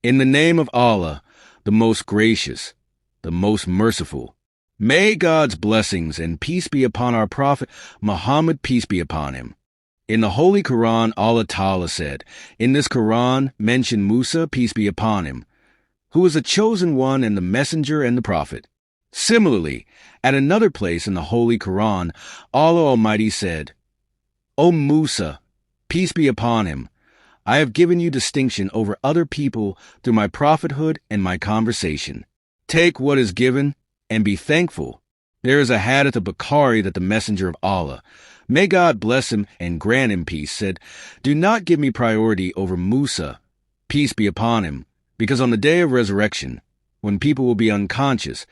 In the name of Allah, the most gracious, the most merciful. May God's blessings and peace be upon our Prophet Muhammad, peace be upon him. In the Holy Quran, Allah Ta'ala said, in this Quran mention Musa, peace be upon him, who is a chosen one and the messenger and the prophet. Similarly, at another place in the Holy Quran, Allah Almighty said, O Musa, peace be upon him, I have given you distinction over other people through my prophethood and my conversation. Take what is given and be thankful. There is a hadith of Baqarah that the messenger of Allah, may God bless him and grant him peace, said, do not give me priority over Musa, peace be upon him, because on the day of resurrection, when people will be unconscious,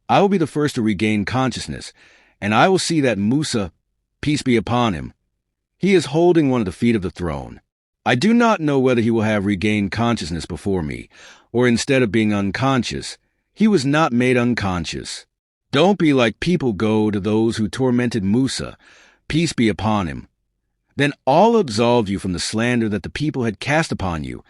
I will be the first to regain consciousness, and I will see that Musa, peace be upon him, he is holding one of the feet of the throne. I do not know whether he will have regained consciousness before me, or instead of being unconscious, he was not made unconscious. Don't be like people go to those who tormented Musa, peace be upon him. Then Allah absolved you from the slander that the people had cast upon you,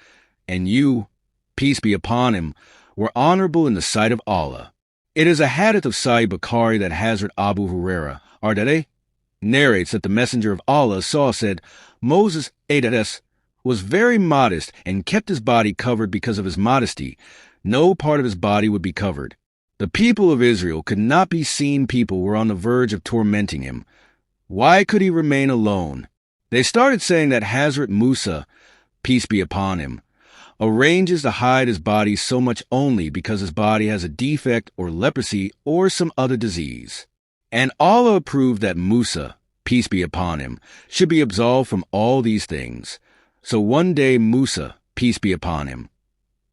and you, peace be upon him, were honorable in the sight of Allah. It is a hadith of Sahih Bukhari that Hazrat Abu Hurairah, R.A., narrates that the messenger of Allah said, Moses A.S. was very modest and kept his body covered because of his modesty. No part of his body would be covered. The people of Israel could not be seen. People were on the verge of tormenting him. Why could he remain alone? They started saying that Hazrat Musa, peace be upon him, arranges to hide his body so much only because his body has a defect or leprosy or some other disease. And Allah approved that Musa, peace be upon him, should be absolved from all these things. So one day Musa, peace be upon him,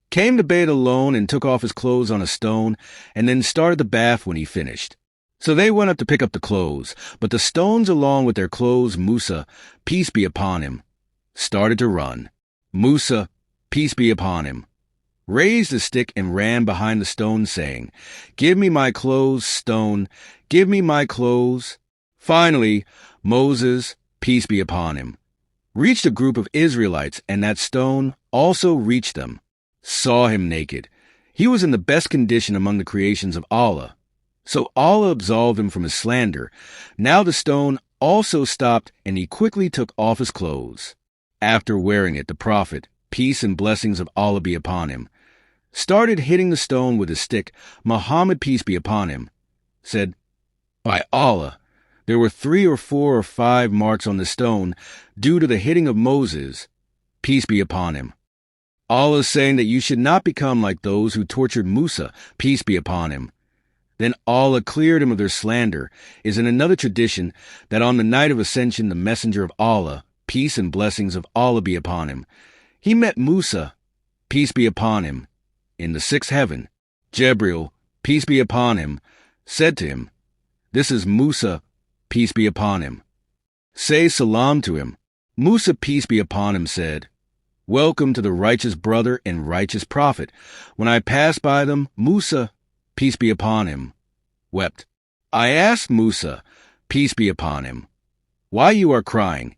came to bathe alone and took off his clothes on a stone and then started the bath when he finished. So they went up to pick up the clothes, but the stones along with their clothes, Musa, peace be upon him, started to run. Musa, peace be upon him, raised a stick and ran behind the stone saying, give me my clothes, stone, give me my clothes. Finally, Moses, peace be upon him, reached a group of Israelites, and that stone also reached them, saw him naked. He was in the best condition among the creations of Allah. So Allah absolved him from his slander. Now the stone also stopped, and he quickly took off his clothes. After wearing it, the Prophet, peace and blessings of Allah be upon him, started hitting the stone with his stick. Mohammed, peace be upon him, said, by Allah, there were 3 or 4 or 5 marks on the stone due to the hitting of Moses, peace be upon him. Allah is saying that you should not become like those who tortured Musa, peace be upon him. Then Allah cleared him of their slander. Is in another tradition that on the night of ascension, the messenger of Allah, peace and blessings of Allah be upon him, he met Musa, peace be upon him, in the 6th heaven. Jibril, peace be upon him, said to him, this is Musa, peace be upon him. Say salam to him. Musa, peace be upon him, said, welcome to the righteous brother and righteous prophet. When I passed by them, Musa, peace be upon him, wept. I asked Musa, peace be upon him, why you are crying?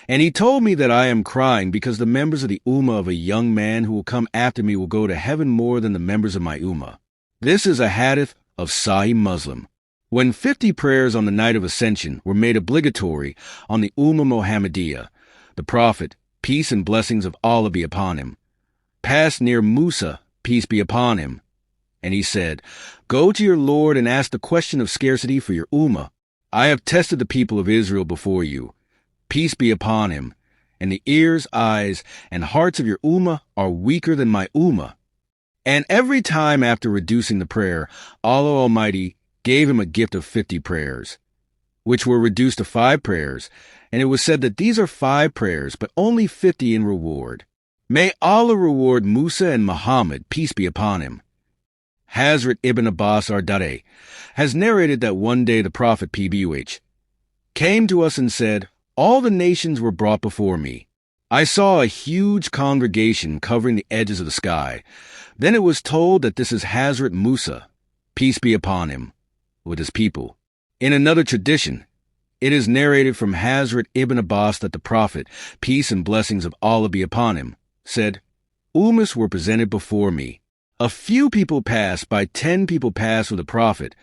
And he told me that I am crying because the members of the ummah of a young man who will come after me will go to heaven more than the members of my ummah. This is a hadith of Sahih Muslim. When 50 prayers on the night of ascension were made obligatory on the ummah Muhammadiyah, the Prophet, peace and blessings of Allah be upon him, passed near Musa, peace be upon him, and he said, go to your Lord and ask the question of scarcity for your ummah. I have tested the people of Israel before you, peace be upon him, and the ears, eyes, and hearts of your ummah are weaker than my ummah. And every time after reducing the prayer, Allah Almighty gave him a gift of 50 prayers, which were reduced to 5 prayers, and it was said that these are 5 prayers, but only 50 in reward. May Allah reward Musa and Muhammad, peace be upon him. Hazrat Ibn Abbas R.A. has narrated that one day the Prophet P.B.U.H. came to us and said, all the nations were brought before me. I saw a huge congregation covering the edges of the sky. Then it was told that this is Hazrat Musa, peace be upon him, with his people. In another tradition, it is narrated from Hazrat Ibn Abbas that the Prophet, peace and blessings of Allah be upon him, said, ummahs were presented before me. A few people passed by, 10 people passed with a prophet,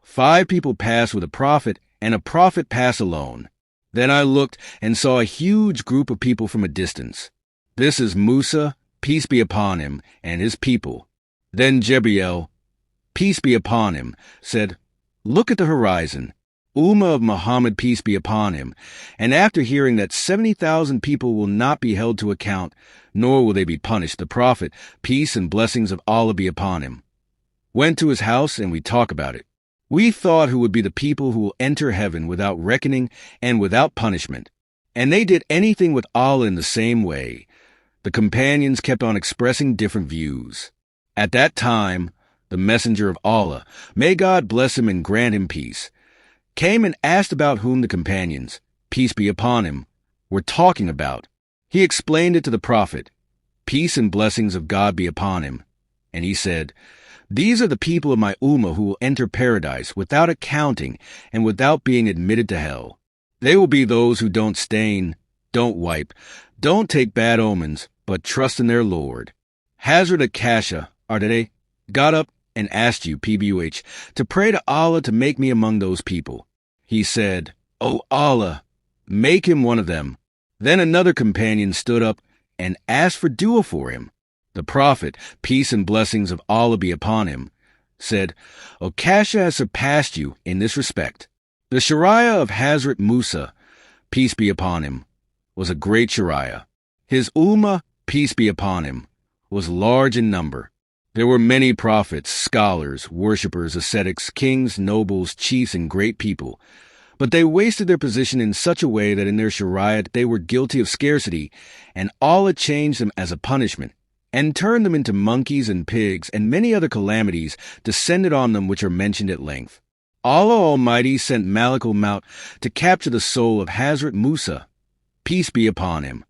5 people passed with a prophet, and a prophet passed alone. Then I looked and saw a huge group of people from a distance. This is Musa, peace be upon him, and his people. Then Jibreel, peace be upon him, said, "Look at the horizon." Ummah of Muhammad, peace be upon him, and after hearing that 70,000 people will not be held to account, nor will they be punished, the Prophet, peace and blessings of Allah be upon him, went to his house and we talked about it. We thought who would be the people who will enter heaven without reckoning and without punishment. And they did anything with Allah in the same way. The companions kept on expressing different views. At that time, the messenger of Allah, may God bless him and grant him peace, came and asked about whom the companions, peace be upon him, were talking about. He explained it to the Prophet, peace and blessings of God be upon him. And he said, "These are the people of my ummah who will enter paradise without accounting and without being admitted to hell. They will be those who don't stain, don't wipe, don't take bad omens, but trust in their Lord." Hazrat Musa A.S. got up and asked you, PBUH, to pray to Allah to make me among those people. He said, "O Allah, make him one of them." Then another companion stood up and asked for dua for him. The Prophet, peace and blessings of Allah be upon him, said, "Okasha has surpassed you in this respect." The Sharia of Hazrat Musa, peace be upon him, was a great Sharia. His ummah, peace be upon him, was large in number. There were many prophets, scholars, worshippers, ascetics, kings, nobles, chiefs, and great people. But they wasted their position in such a way that in their Sharia they were guilty of scarcity, and Allah changed them as a punishment, and turned them into monkeys and pigs, and many other calamities descended on them which are mentioned at length. Allah Almighty sent Malik al-Maut to capture the soul of Hazrat Musa, peace be upon him.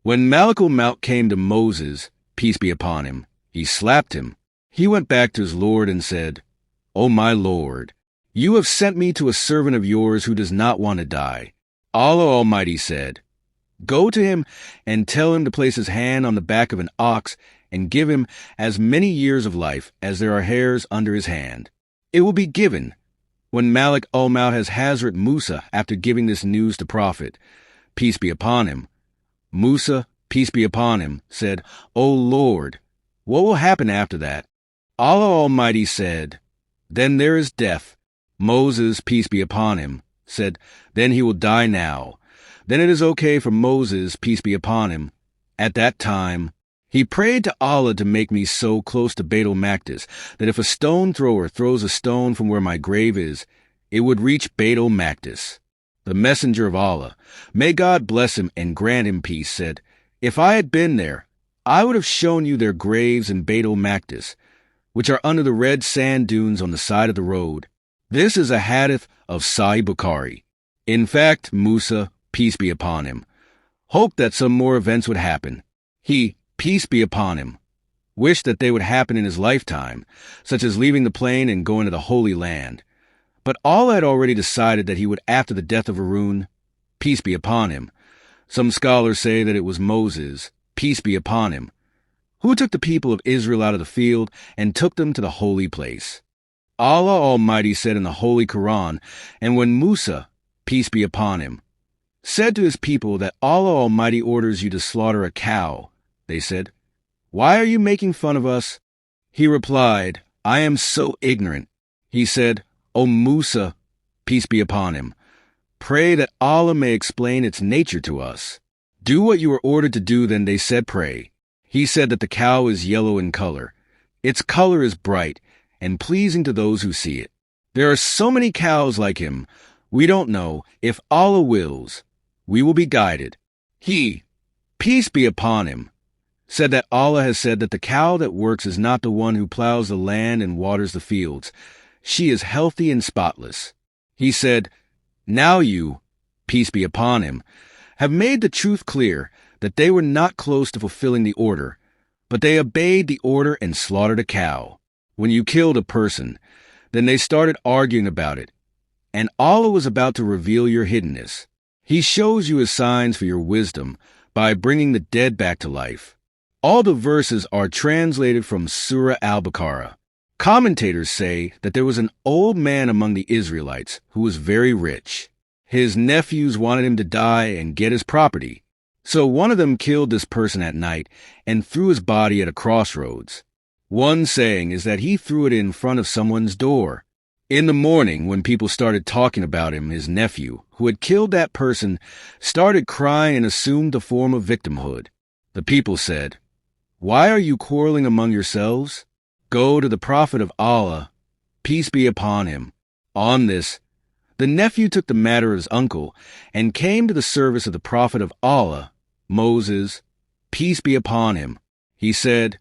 When Malik al-Maut came to Moses, peace be upon him, he slapped him. He went back to his Lord and said, "O my Lord, you have sent me to a servant of yours who does not want to die." Allah Almighty said, "Go to him and tell him to place his hand on the back of an ox and give him as many years of life as there are hairs under his hand. It will be given." When Malik al-Maut has Hazrat Musa, after giving this news to Prophet, peace be upon him, Musa, peace be upon him, said, "O Lord, what will happen after that?" Allah Almighty said, "Then there is death." Moses, peace be upon him, said, "Then he will die now." Then it is okay for Moses, peace be upon him. At that time, he prayed to Allah to make me so close to Beit al-Maqdis that if a stone thrower throws a stone from where my grave is, it would reach Beit al-Maqdis. The messenger of Allah, may God bless him and grant him peace, said, "If I had been there, I would have shown you their graves in Beit al-Maqdis, which are under the red sand dunes on the side of the road." This is a hadith of Sahih Bukhari. In fact, Musa, peace be upon him, hoped that some more events would happen. He, peace be upon him, wished that they would happen in his lifetime, such as leaving the plain and going to the Holy Land. But Allah had already decided that he would after the death of Harun, peace be upon him. Some scholars say that it was Moses, peace be upon him, who took the people of Israel out of the field and took them to the holy place. Allah Almighty said in the Holy Quran, and when Musa, peace be upon him, said to his people that Allah Almighty orders you to slaughter a cow, they said, "Why are you making fun of us?" He replied, "I am so ignorant." He said, "O Musa, peace be upon him, pray that Allah may explain its nature to us." "Do what you are ordered to do," then they said, "Pray." He said that the cow is yellow in color. Its color is bright and pleasing to those who see it. There are so many cows like him, we don't know. If Allah wills, we will be guided. He, peace be upon him, said that Allah has said that the cow that works is not the one who plows the land and waters the fields. She is healthy and spotless. He said, "Now you, peace be upon him, have made the truth clear that they were not close to fulfilling the order, but they obeyed the order and slaughtered a cow. When you killed a person, then they started arguing about it, and Allah was about to reveal your hiddenness. He shows you his signs for your wisdom by bringing the dead back to life. All the verses are translated from Surah al-Baqarah. Commentators say that there was an old man among the Israelites who was very rich. His nephews wanted him to die and get his property. So one of them killed this person at night and threw his body at a crossroads. One saying is that he threw it in front of someone's door. In the morning, when people started talking about him, his nephew, who had killed that person, started crying and assumed the form of victimhood. The people said, "Why are you quarreling among yourselves? Go to the Prophet of Allah, peace be upon him." On this, the nephew took the matter of his uncle and came to the service of the Prophet of Allah, Moses, peace be upon him. He said,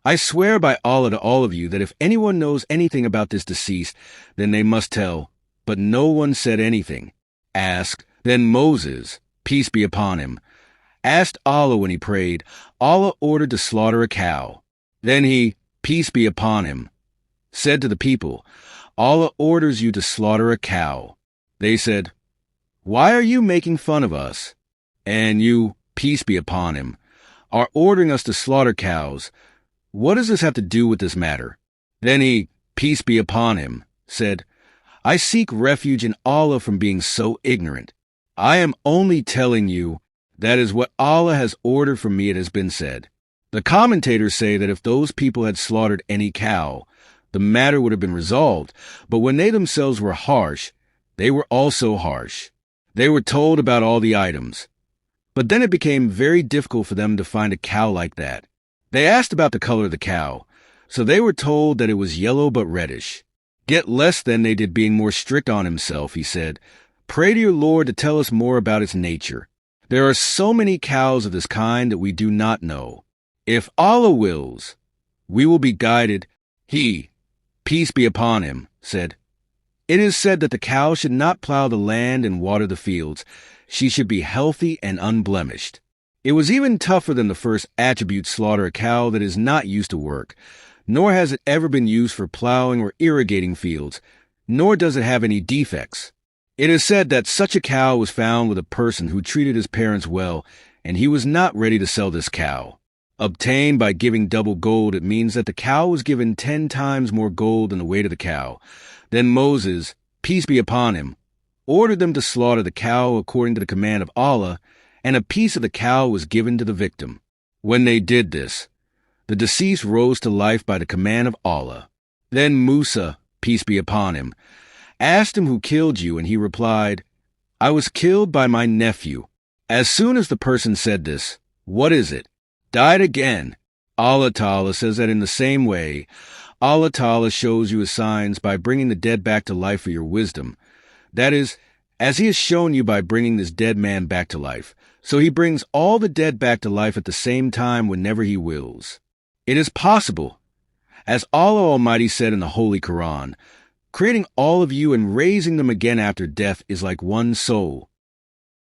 "I swear by Allah to all of you that if anyone knows anything about this deceased, then they must tell." But no one said anything. Then Moses, peace be upon him, asked Allah when he prayed. Allah ordered to slaughter a cow. Then he, peace be upon him, said to the people, "Allah orders you to slaughter a cow." They said, "Why are you making fun of us? And you, peace be upon him, are ordering us to slaughter cows. What does this have to do with this matter?" Then he, peace be upon him, said, "I seek refuge in Allah from being so ignorant. I am only telling you that is what Allah has ordered from me," it has been said. The commentators say that if those people had slaughtered any cow, the matter would have been resolved, but when they themselves were harsh, they were also harsh. They were told about all the items. But then it became very difficult for them to find a cow like that. They asked about the color of the cow, so they were told that it was yellow but reddish. Yet less than they did being more strict on himself, he said, "Pray to your Lord to tell us more about its nature. There are so many cows of this kind that we do not know. If Allah wills, we will be guided." He, peace be upon him, said, "It is said that the cow should not plow the land and water the fields. She should be healthy and unblemished." It was even tougher than the first attribute, slaughter a cow that is not used to work, nor has it ever been used for plowing or irrigating fields, nor does it have any defects. It is said that such a cow was found with a person who treated his parents well, and he was not ready to sell this cow. Obtained by giving double gold, it means that the cow was given 10 times more gold than the weight of the cow. Then Moses, peace be upon him, ordered them to slaughter the cow according to the command of Allah, and a piece of the cow was given to the victim. When they did this, the deceased rose to life by the command of Allah. Then Musa, peace be upon him, asked him who killed you, and he replied, "I was killed by my nephew." As soon as the person said this, "What is it?" "Died again." Allah Ta'ala says that in the same way, Allah Ta'ala shows you his signs by bringing the dead back to life for your wisdom. That is, as he has shown you by bringing this dead man back to life. So he brings all the dead back to life at the same time whenever he wills. It is possible, as Allah Almighty said in the Holy Quran, creating all of you and raising them again after death is like one soul.